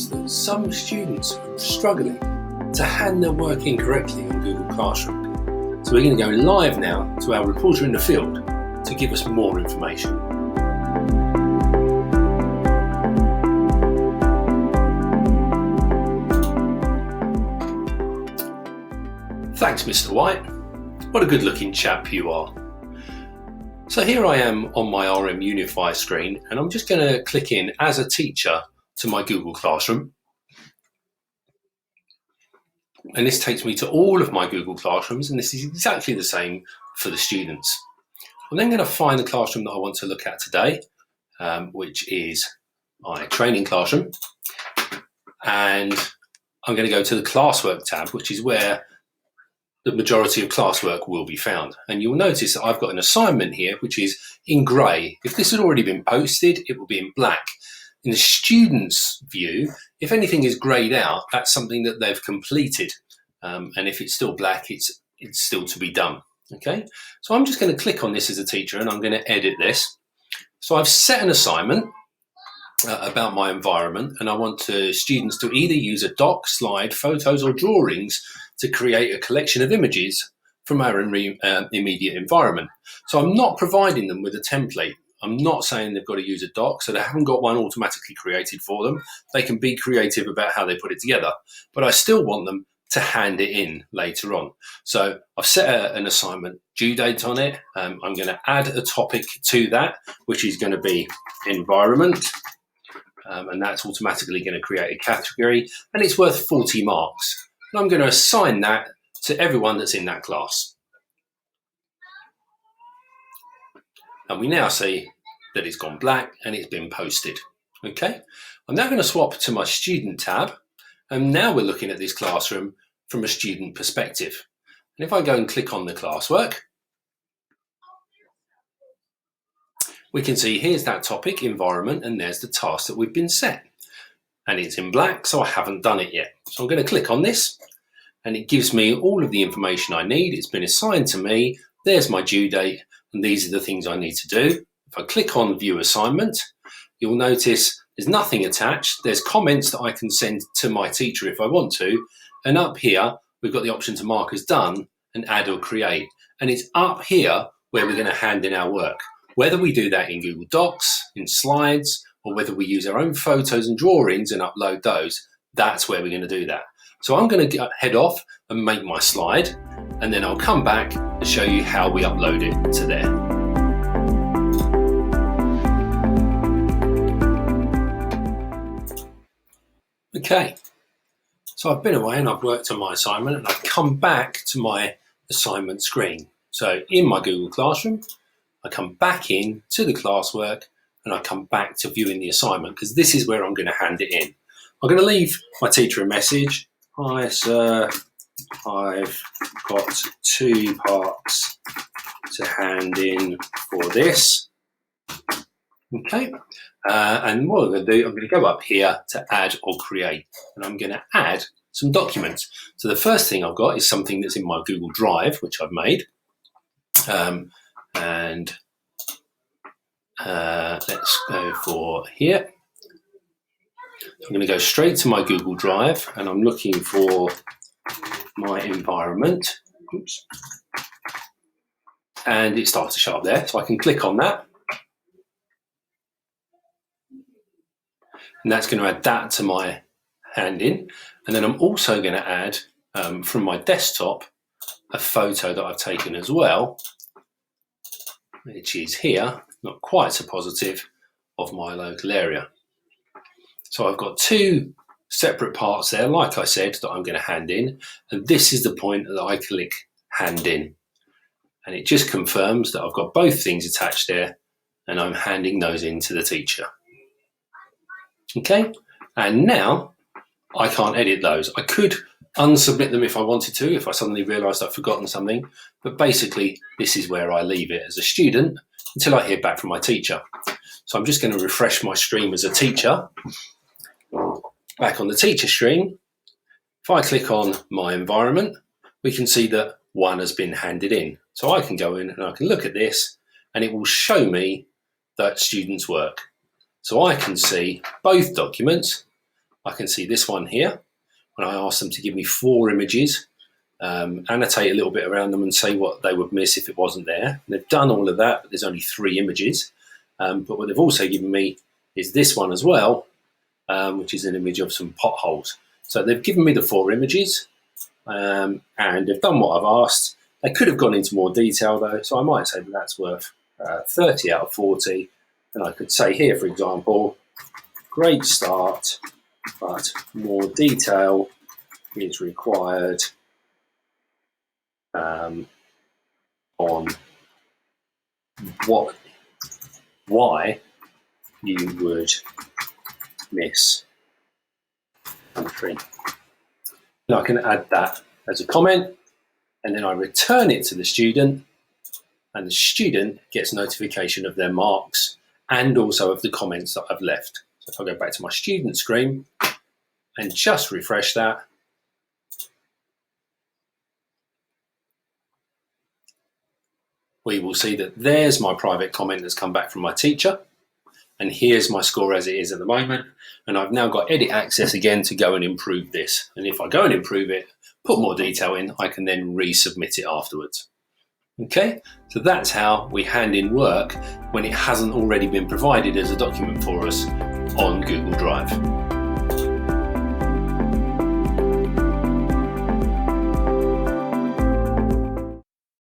reports that some students are struggling to hand their work in correctly on Google Classroom. So we're going to go live now to our reporter in the field to give us more information. Thanks, Mr. White. What a good looking chap you are. So here I am on my RM Unify screen, and I'm just going to click in as a teacher to my Google Classroom. And this takes me to all of my Google Classrooms, and this is exactly the same for the students. I'm then going to find the classroom that I want to look at today, which is my training classroom. And I'm going to go to the classwork tab, which is where the majority of classwork will be found. And you'll notice that I've got an assignment here, which is in grey. If this had already been posted, it will be in black. In the student's view, if anything is greyed out, that's something that they've completed. And if it's still black, it's still to be done. Okay, so I'm just going to click on this as a teacher and I'm going to edit this. So I've set an assignment about my environment, and I want students to either use a doc, slide, photos or drawings to create a collection of images from our immediate environment. So I'm not providing them with a template. I'm not saying they've got to use a doc, so they haven't got one automatically created for them. They can be creative about how they put it together, but I still want them to hand it in later on. So I've set an assignment due date on it. I'm going to add a topic to that, which is going to be environment. And that's automatically going to create a category, and it's worth 40 marks. And I'm going to assign that to everyone that's in that class. And we now see that it's gone black and it's been posted. Okay, I'm now going to swap to my student tab, and now we're looking at this classroom from a student perspective. And if I go and click on the classwork, we can see here's that topic, environment, and there's the task that we've been set. And it's in black, so I haven't done it yet. So I'm going to click on this, and it gives me all of the information I need. It's been assigned to me. There's my due date, and these are the things I need to do. If I click on View Assignment, you'll notice there's nothing attached. There's comments that I can send to my teacher if I want to. And up here, we've got the option to mark as done and add or create. And it's up here where we're going to hand in our work. Whether we do that in Google Docs, in slides, or whether we use our own photos and drawings and upload those, that's where we're going to do that. So I'm going to head off and make my slide, and then I'll come back and show you how we upload it to there. Okay, so I've been away and I've worked on my assignment, and I've come back to my assignment screen. So in my Google Classroom, I come back in to the classwork, and I come back to viewing the assignment, because this is where I'm going to hand it in. I'm going to leave my teacher a message. Hi sir, I've got 2 parts to hand in for this. Okay, and what I'm going to do, I'm going to go up here to add or create, and I'm going to add some documents. So the first thing I've got is something that's in my Google Drive, which I've made. And let's go for here. I'm going to go straight to my Google Drive, and I'm looking for my environment. Oops. And it starts to show up there, so I can click on that. And that's going to add that to my hand in. And then I'm also going to add from my desktop a photo that I've taken as well, which is here, not quite so positive, of my local area. So I've got 2 separate parts there, like I said, that I'm going to hand in, and this is the point that I click hand in, and it just confirms that I've got both things attached there, and I'm handing those in to the teacher. Okay, and now I can't edit those. I could unsubmit them if I wanted to, if I suddenly realised I've forgotten something, but basically this is where I leave it as a student until I hear back from my teacher. So I'm just going to refresh my stream as a teacher. Back on the teacher stream, if I click on my environment, we can see that 1 has been handed in. So I can go in and I can look at this, and it will show me that student's work. So I can see both documents, I can see this one here when I asked them to give me 4 images, annotate a little bit around them and say what they would miss if it wasn't there. And they've done all of that, but there's only 3 images. But what they've also given me is this one as well, which is an image of some potholes. So they've given me the 4 images, and they've done what I've asked. They could have gone into more detail though, so I might say that that's worth 30 out of 40. And I could say here, for example, great start, but more detail is required on why you would miss country. And I can add that as a comment, and then I return it to the student, and the student gets notification of their marks and also of the comments that I've left. So if I go back to my student screen and just refresh that, we will see that there's my private comment that's come back from my teacher, and here's my score as it is at the moment. And I've now got edit access again to go and improve this. And if I go and improve it, put more detail in, I can then resubmit it afterwards. Okay, so that's how we hand in work when it hasn't already been provided as a document for us on Google Drive.